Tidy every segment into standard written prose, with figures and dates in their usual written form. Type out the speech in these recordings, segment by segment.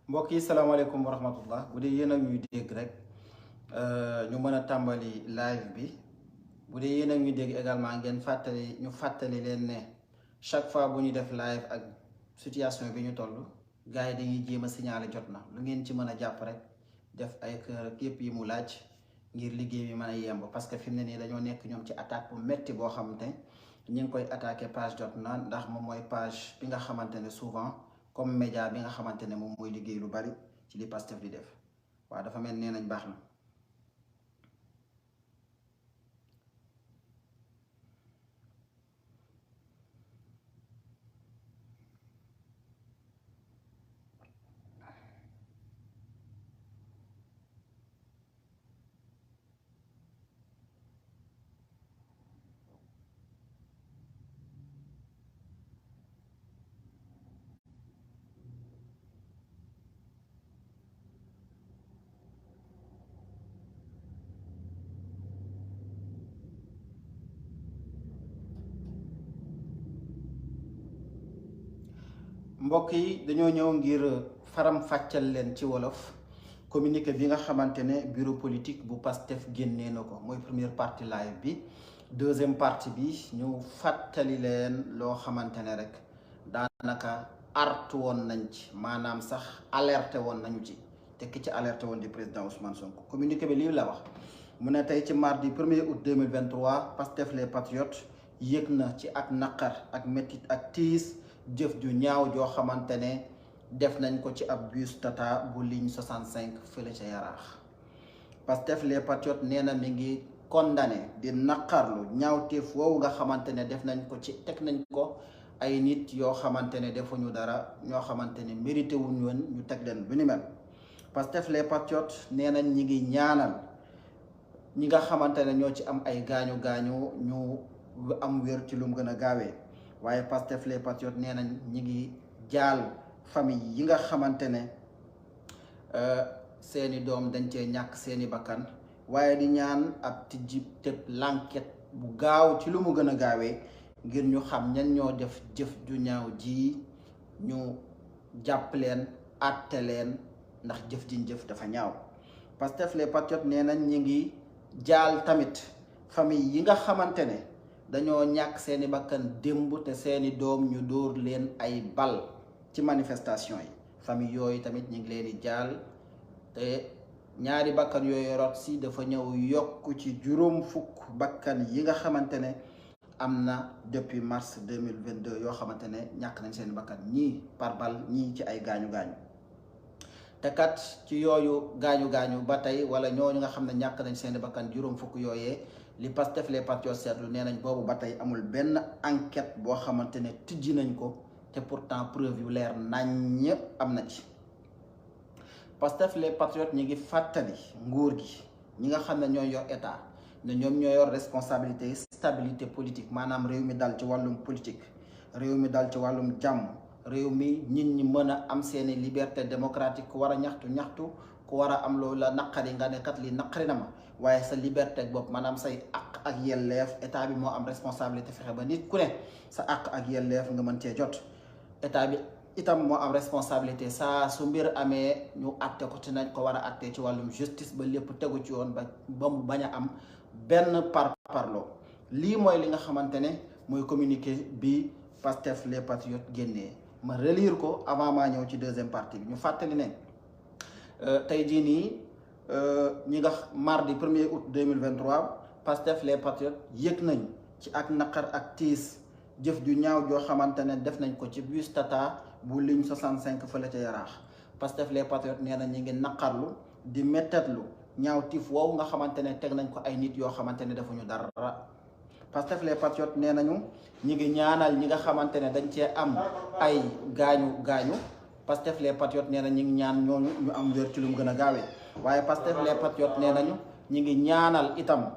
mbokk yi salaamaaleykum wa rahmatullah bu dee yéen a ñuy dégg rek ñu mën a tàmbali live bi bu dee yéen a ñuy dégg également ngeen fàttali leen ne chaque fois bu ñu def live ak situation bi ñu toll gars yi dañuy jéem a signaler jot na lu ngeen ci mën a jàpp rek def ay kër képp yi mu laaj ngir liggéey bi mën a yemb parce que fi mu ne nii dañoo nekk ñoom ci attaque bu metti boo xamante ñu ngi koy attaqué page jot na ndax moom mooy page bi nga xamante ne souvent comme média bi nga xamante ne moom mooy liggéey lu bari ci li Pastef di def waaw dafa mel nee nañ baax na. mbokk yi dañoo ñëw ngir faram fàccal leen ci wolof communiqué bi nga xamante ne bureau politique bu Pastef génnee na ko mooy première partie live bi deuxième partie bi ñu fàttali leen loo xamante ne rek daanaka artu woon nañ ci maanaam sax alerté woon nañu ci te ki ci alerté woon di président Ousmane Sonko communiqué bi lii la wax mu ne tey ci mardi 1er août 2023 Pastef les patriotes yëg na ci ak naqar ak métit ak tiis jëf ju ñaaw joo xamante ne def nañ ko ci ab bus Tata bu ligne 65 fële ca Yaraax Pastef les patriotes nee na mi ngi condamné di naqarlu ñaawteef woowu nga xamante ne def nañ ko ci teg nañ ko ay nit yoo xamante ne defuñu dara ñoo xamante ne mérité wuñ woon ñu teg leen lu ni mel Pastef les patriotes nee nañ ñi ngi ñaanal ñi nga xamante ne ñoo ci am ay gaañu ñu am wér ci lu mu gën a gaawee waaye Pastef les patriotes nee nañ ñi ngi jaal famille yi nga xamante ne seeni doom dañ cee ñàkk seeni bakkan waaye di ñaan ab tijji tëb l'enquête bu gaaw ci lu mu gën a gaawee ngir ñu xam ñan ñoo def jëf ju ñaaw ji ñu jàpp leen àtte leen ndax jëf jiñ jëf dafa ñaaw Pastef les patriotes nee nañ ñi ngi jaal tamit famille yi nga xamante ne dañoo ñàkk seeni bakkan démb te seeni doom ñu dóor leen ay bal ci manifestation yi famille yooyu tamit ñu ngi leen di jaal te ñaari bakkan yooyu rot si dafa ñëw yokk ci juróom fukk bakkan yi nga xamante ne am na depuis mars 2022 yoo xamante ne ñàkk nañ seeni bakkan ñii par bal ñii ci ay gaañu-gaañu te kat ci yooyu gaañu-gaañu ba tey wala ñooñu nga xam ne ñàkk nañ seeni bakkan juróom fukk yooyee li Pastef les patriotes seetlu nee nañ boobu ba tey amul benn enquête boo xamante ne tijji nañ ko te pourtant preuve yu leer nañ am na ci Pastef les patriotes ñi ngi fàttali nguur gi ñi nga xam ne ñoo yor état ne ñoom ñoo yor responsabilité stabilité politique maanaam réew mi dal ci wàllum politique réew mi dal ci wàllum jàmm réew mi nit ñi mën a am seeni liberté démocratique ku war a ñaxtu ku war a am loolu la naqari nga ne kat li naqari na ma waaye sa liberté bopp maanaam say àq ak yelleef état bi moo am responsabilité fexe ba nit ku ne sa àq ak yelleef nga mën cee jot état bi itam moo am responsabilité saa su mbir amee ñu àtte ko te nañ ko war a àttee ci wàllum justice ba lépp tegu ci yoon ba mu bañ a am benn parloo lii mooy li nga xamante ne mooy communiqué bi Pastef les patriotes génnee ma relire ko avant maa ñëw ci deuxième partie bi ñu fàttali ne tey jii nii ñi nga mardi 1er août 2023 Pastef les patriotes yëg nañ ci ak naqar ak tiis jëf ju ñaaw joo xamante ne def nañ ko ci bus Tata bu ligne 65 fële ca Yaraax Pastef les patriotes nee na ñi ngi naqarlu di mettetlu ñaaw tiif woowu nga xamante ne teg nañ ko ay nit yoo xamante ne defuñu dara Pastef les patriotes nee nañu ñi ngi ñaanal ñi nga xamante ne dañ cee am ay gaañu Pastef les patriotes nee na ñi ngi ñaan ñooñu ñu am wér ci lu mu gën a gaawee waaye Pastef les patriotes nee nañu ñi ngi ñaanal itam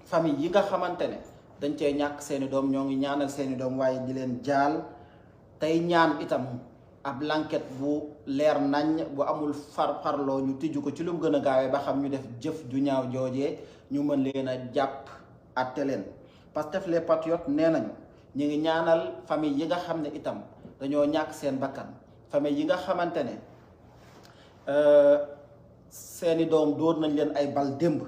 famille yi nga xamante ne dañ cee ñàkk seeni doom ñoo ngi ñaanal seeni doom waaye di leen jaal tey ñaan itam ab l'enquête bu leer nañ bu amul farloo ñu tijju ko ci lu mu gën a gaawee ba xam ñu def jëf ju ñaaw joojee ñu mën leen a jàpp àtte leen Pastef les patriotes nee nañu ñu ngi ñaanal famille yi nga xam ne itam dañoo ñàkk seen bakkan famille yi nga xamante ne seeni doom dóor nañ leen ay bal démb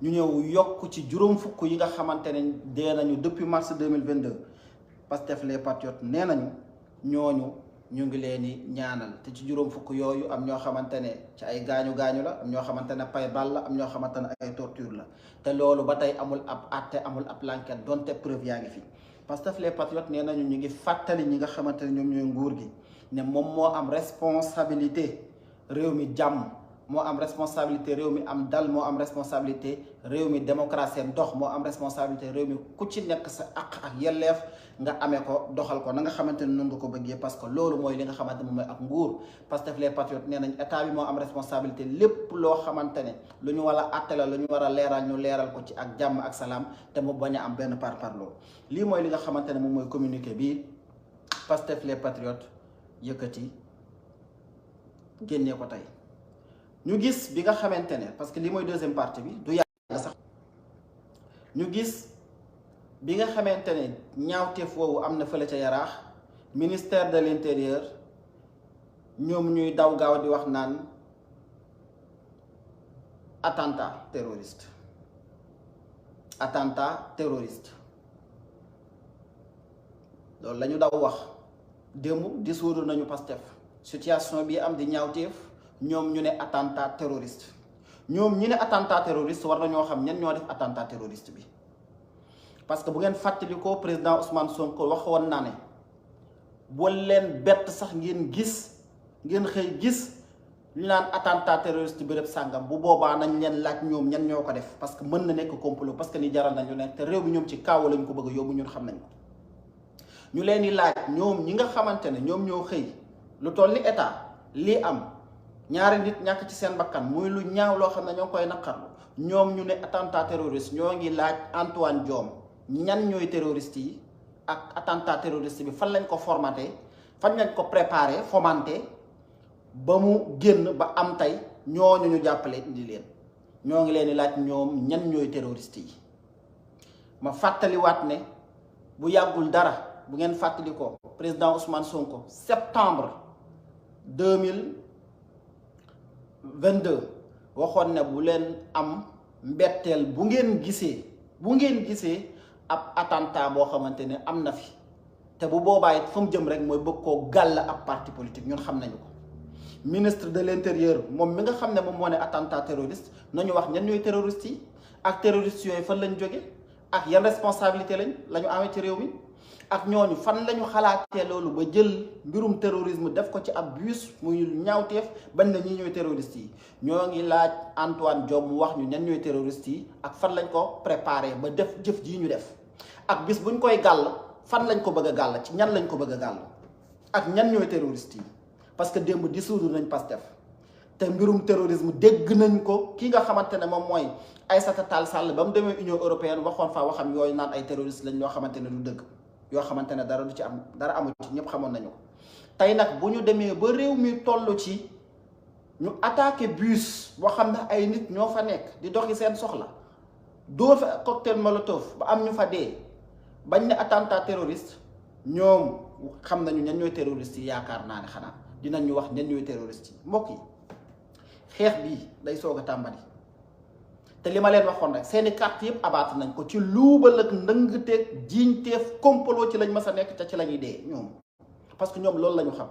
ñu ñëw yokk ci juróom fukk yi nga xamante ne dee nañu depuis mars 2022 Pastef les Patriotes nee nañu ñooñu ñu ngi leen di ñaanal te ci juróom fukk yooyu am ñoo xamante ne ci ay gaañu la am ñoo xamante ne pay bal la am ñoo xamante ne ay torture la te loolu ba tey amul ab àtte amul ab enquête donte preuve yaa ngi fi Pastef les Patriotes nee nañu ñu ngi fàttali ñi nga xamante ne ñoom ñooy nguur gi ne moom moo am responsabilité réew mi jàmm moo am responsabilité réew mi am dal moo am responsabilité réew mi démocratie dox moo am responsabilité réew mi ku ci nekk sa àq ak yelleef nga amee ko doxal ko na nga xamante ne noonu nga ko bëggee parce que loolu mooy li nga xamante ne moom mooy ak nguur Pastef les Patriotes nee nañ état bi moo am responsabilité lépp loo xamante ne lu ñu war a àtte la lu ñu war a leeral ñu leeral ko ci ak jàmm ak salaam te mu bañ a am benn parparloo lii mooy li nga xamante ne moom mooy communiqué bi Pastef les Patriotes yëkkati génnee ko tey ñu gis bi nga xamante ne parce que lii mooy deuxième partie bi du yàgg sax ñu gis bi nga xamante ne ñaawteef woowu am na fële ca Yaraax ministère de l'intérieur ñoom ñuy daw gaaw di wax naan attentat terroriste loolu la ñu daw wax démb dissoudre nañu Pastef situation bi am di ñaawteef ñoom ñu ne attentat terroriste ñoom ñu ne attentat terroriste war na ñoo xam ñan ñoo def attentat terroriste bi parce que bu ngeen fàttalikoo président Ousmane Sonko waxoon naa ne boo leen bett sax ngeen xëy gis ñu naan attentat terroriste béréb sàngam bu boobaa nañ leen laaj ñoom ñan ñoo ko def parce que mën na nekk complot parce que ni jaral nañ lu nekk te réew bi ñoom ci kaaw lañ ko bëgg a yóbbu ñun xam nañ ko ñu leen di laaj ñoom ñi nga xamante ne ñoom ñoo xëy lu toll ni état lii am ñaari nit ñàkk ci seen bakkan muy lu ñaaw loo xam ne ñoo koy naqarlu ñoom ñu ne attentat terroriste ñoo ngi laaj Antoine Diome ñan ñooy terroriste yi ak attentat terroriste bi fan lañ ko formaté fan lañ ko préparé fomenté ba mu génn ba am tey ñooñu ñu jàppale indi leen ñoo ngi leen di laaj ñoom ñan ñooy terroriste yi ma fàttaliwaat ne bu yàggul dara bu ngeen fàttali ko président Ousmane Sonko septembre 2022 waxoon ne bu leen am mbetteel bu ngeen gisee ab attentat boo xamante ne am na fi te bu boobaa it fa mu jëm rek mooy bëgg koo gàll ab parti politique ñun xam nañu ko ministre de l'intérieur moom mi nga xam ne moom moo ne attentat terroriste nañu wax ñan ñooy terroristes yi ak terroristes yooyu fan lañ jóge ak yan responsabilité la ñu amee ci réew mi ak ñooñu fan la ñu xalaatee loolu ba jël mbirum terrorisme def ko ci ab bus muy ñaawteef bañ na ñi ñooy terroristes yi ñoo ngi laaj Antoine Diome mu wax ñu ñan ñooy terroristes yi ak fan lañ ko préparé ba def jëf jii ñu def ak bis buñ koy gàll fan lañ ko bëgg a gàll ci ñan lañ ko bëgg a gàll ak ñan ñooy terroristes yi parce que démb dissoudre nañ Pastef te mbirum terrorisme dégg nañ ko ki nga xamante ne moom mooy Aïssata Tall Sall ba mu demee Union européenne waxoon fa waxam yooyu naan ay terroristes lañ yoo xamante ne du dëgg yoo xamante ne dara du ci am dara amu ci ñëpp xamoon nañu ko tey nag bu ñu demee ba réew mi toll ci ñu attaqué bus boo xam ne ay nit ñoo fa nekk di doxi seen soxla dóor fa cocktail molotov ba am ñu fa dee bañ ne attentat terroriste ñoom xam nañu ñan ñooy terroriste yi yaakaar naa ne xanaa dinañ ñu wax ñan ñooy terroriste yi mbokk yi xeex bii day soog a tàmbali te li ma leen waxoon rek seeni carte yëpp abaat nañ ko ci luubal ak ndëngteeg jiiñteef complot ci lañ mës a nekk te ci la ñuy dee ñoom parce que ñoom loolu la ñu xam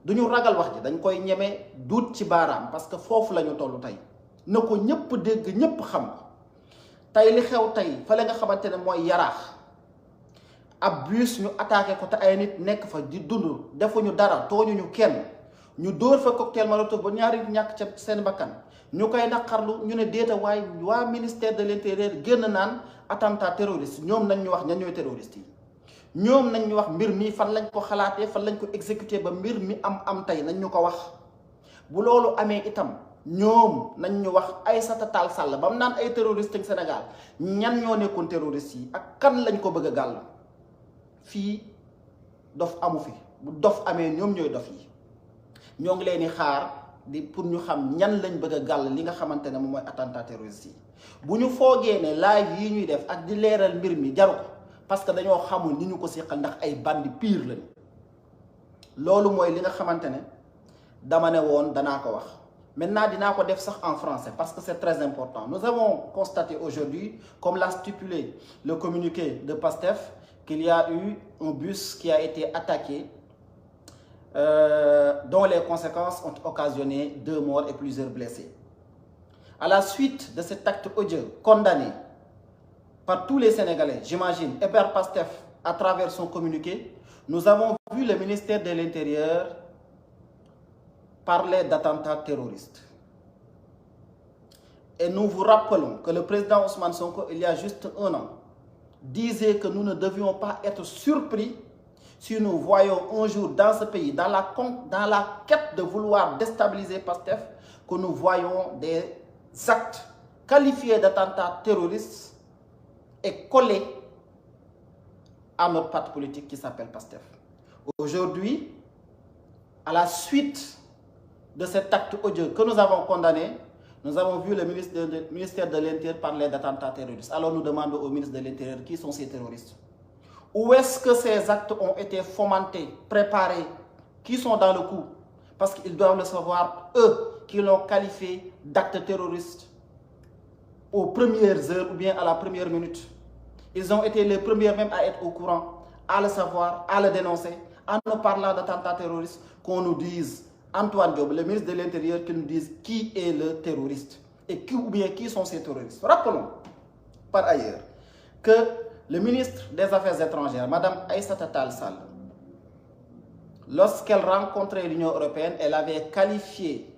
duñu ragal wax ji dañ koy ñeme duut ci baaraam parce que foofu la ñu toll tey na ko ñëpp dégg ñëpp xam tey li xew tey fale nga xamante ne mooy Yaraax ab bus ñu attaqué ko te ay nit nekk fa di dund defuñu dara tooñuñu kenn ñu dóor fa cocktail molotov ba ñaari ñàkk ca seen bakkan ñu koy naqarlu ñu ne déeta waaye waa ministère de l'intérieur génn naan attentat terroriste ñoom nañ ñu wax ñan ñooy terroriste yi ñoom nañ ñu wax mbir mi fan lañ ko xalaatee fan lañ ko exécuté ba mbir mi am tey nañ ñu ko wax bu loolu amee itam ñoom nañ ñu wax Aïssata Tall Sall ba mu naan ay terroriste Sénégal ñan ñoo nekkoon terroriste yi ak kan lañ ko bëgg a gàll fii dof amu fi bu dof amee ñoom ñooy dof yi ñoo ngi leen di xaar di pour ñu xam ñan lañ bëgg a gàll li nga xamante ne moom mooy attentat terroriste yi bu ñu foogee ne live yi ñuy def ak di leeral mbir mi jaru ko parce que dañoo xamul ni ñu ko seqal ndax ay bandi pire lañu loolu mooy li nga xamante ne dama ne woon danaa ko wax maintenant dinaa ko def sax en français parce que c'est très important. Nous avons constaté aujourd'hui, comme l'a stipulé le communiqué de PASTEF, qu'il y a eu un bus qui a été attaqué dont les conséquences ont occasionné 2 morts et plusieurs blessés. À la suite de cet acte odieux condamné par tous les Sénégalais, j'imagine, et par PASTEF à travers son communiqué, nous avons vu le ministère de l'Intérieur parler d'attentats terroristes. Et nous vous rappelons que le président Ousmane Sonko, il y a juste 1 an, disait que nous ne devions pas être surpris si nous voyons un jour dans ce pays, dans la quête de vouloir déstabiliser PASTEF, que nous voyons des actes qualifiés d'attentats terroristes et collés à notre parti politique qui s'appelle PASTEF. Aujourd'hui, à la suite de cet acte odieux que nous avons condamné, nous avons vu le ministère de l'Intérieur parler d'attentats terroristes. Alors nous demandons au ministre de l'Intérieur qui sont ces terroristes. Où est-ce que ces actes ont été fomentés, préparés, qui sont dans le coup? Parce qu'ils doivent le savoir, eux, qui l'ont qualifié d'acte terroriste aux premières heures ou bien à la première minute. Ils ont été les premiers même à être au courant, à le savoir, à le dénoncer, en nous parlant d'attentats terroristes, qu'on nous dise, Antoine Diop, le ministre de l'Intérieur, qui nous dise qui est le terroriste et ou bien qui sont ces terroristes. Rappelons, par ailleurs, que le ministre des Affaires étrangères, Mme Aïssata Tall Sall, lorsqu'elle rencontrait l'Union européenne, elle avait qualifié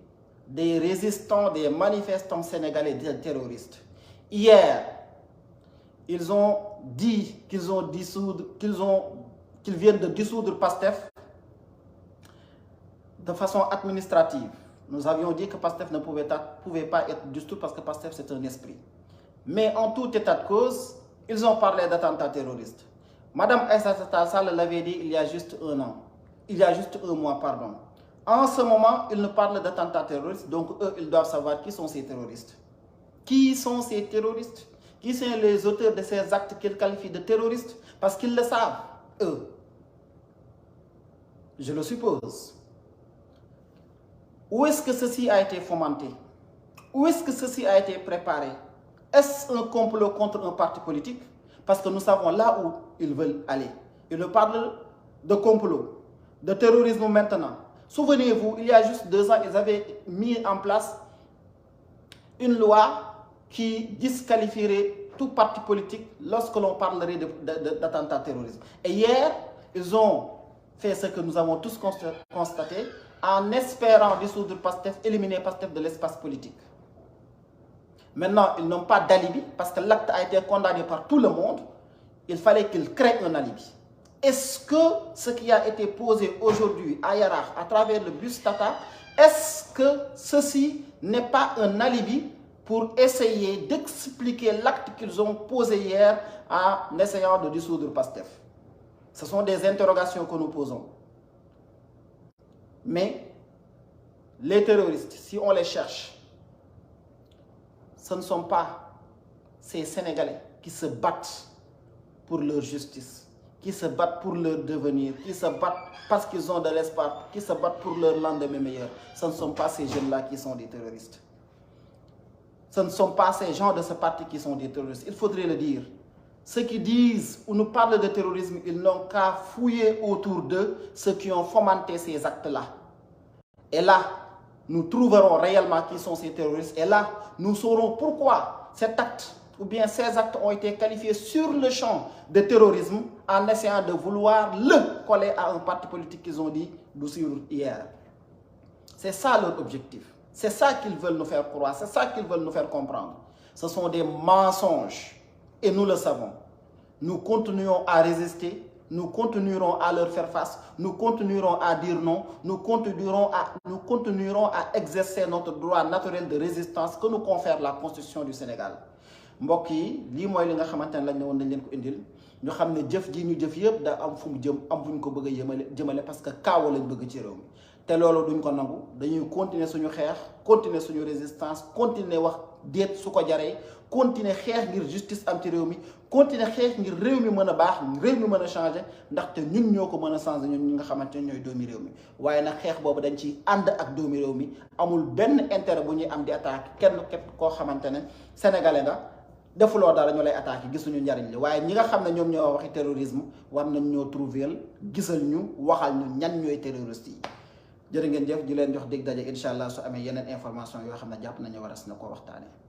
des résistants, des manifestants sénégalais de terroristes. Hier, ils ont dit qu'ils viennent de dissoudre PASTEF de façon administrative. Nous avions dit que PASTEF ne pouvait pas être dissous parce que PASTEF c'est un esprit. Mais en tout état de cause, ils ont parlé d'attentats terroristes. Madame Aïssata Tall Sall l'avait dit il y a juste 1 an. Il y a juste 1 mois, pardon. En ce moment, ils nous parlent d'attentats terroristes, donc eux, ils doivent savoir qui sont ces terroristes. Qui sont ces terroristes? Qui sont les auteurs de ces actes qu'ils qualifient de terroristes? Parce qu'ils le savent, eux. Je le suppose. Où est-ce que ceci a été fomenté? Où est-ce que ceci a été préparé? Est-ce un complot contre un parti politique? Parce que nous savons là où ils veulent aller. Ils nous parlent de complot, de terrorisme maintenant. Souvenez-vous, il y a juste 2 ans, ils avaient mis en place une loi qui disqualifierait tout parti politique lorsque l'on parlerait d'attentats terroristes. Et hier, ils ont fait ce que nous avons tous constaté en espérant dissoudre PASTEF, éliminer PASTEF de l'espace politique. Maintenant, ils n'ont pas d'alibi parce que l'acte a été condamné par tout le monde. Il fallait qu'ils créent un alibi. Est-ce que ce qui a été posé aujourd'hui à Yarach à travers le bus Tata, est-ce que ceci n'est pas un alibi pour essayer d'expliquer l'acte qu'ils ont posé hier en essayant de dissoudre PASTEF? Ce sont des interrogations que nous posons. Mais les terroristes, si on les cherche, ce ne sont pas ces Sénégalais qui se battent pour leur justice, qui se battent pour leur devenir, qui se battent parce qu'ils ont de l'espoir, qui se battent pour leur lendemain meilleur. Ce ne sont pas ces jeunes-là qui sont des terroristes. Ce ne sont pas ces gens de ce parti qui sont des terroristes. Il faudrait le dire. Ceux qui disent ou nous parlent de terrorisme, ils n'ont qu'à fouiller autour d'eux ceux qui ont fomenté ces actes-là. Et là, nous trouverons réellement qui sont ces terroristes. Et là, nous saurons pourquoi cet acte ou bien ces actes ont été qualifiés sur le champ de terrorisme en essayant de vouloir le coller à un parti politique qu'ils ont dit d'où hier. C'est ça leur objectif. C'est ça qu'ils veulent nous faire croire. C'est ça qu'ils veulent nous faire comprendre. Ce sont des mensonges. Et nous le savons. Nous continuons à résister. Nous continuerons à leur faire face. Nous continuerons à dire non. Nous continuerons à exercer notre droit naturel de résistance que nous confère la Constitution du Sénégal. mbokk yi lii mooy li nga xamante ne lañ ne woon nañ leen ko indil ñu xam ne jëf ji ñu jëf yëpp da am fu mu jëm am fu ñu ko bëgg a jëmale parce que kaawa lañ bëgg ci réew mi te loolu duñ ko nangu dañuy continuer suñu xeex continuer suñu résistance continuer wax déet su ko jaree continuer xeex ngir justice am ci réew mi continuer xeex ngir réew mi mën a baax réew mi mën a changer ndaxte ñun ñoo ko mën a changer ñun ñi nga xamante ne ñooy doomi réew mi waaye nag xeex boobu dañ ci ànd ak doomi réew mi amul benn intérêt bu ñuy am di attaque kenn képp koo xamante ne sénégalais nga defuloo dara ñu lay attaqué gisuñu njariñ li waaye ñi nga xam ne ñoom ñoo waxi terrorisme war nañ ñoo trouver gisal ñu waxal ñu ñan ñooy terroristes yi jërë ngeen jëf di leen jox dig daje incha allah su amee yeneen information yoo xam ne jàpp nañu waras na koo waxtaanee.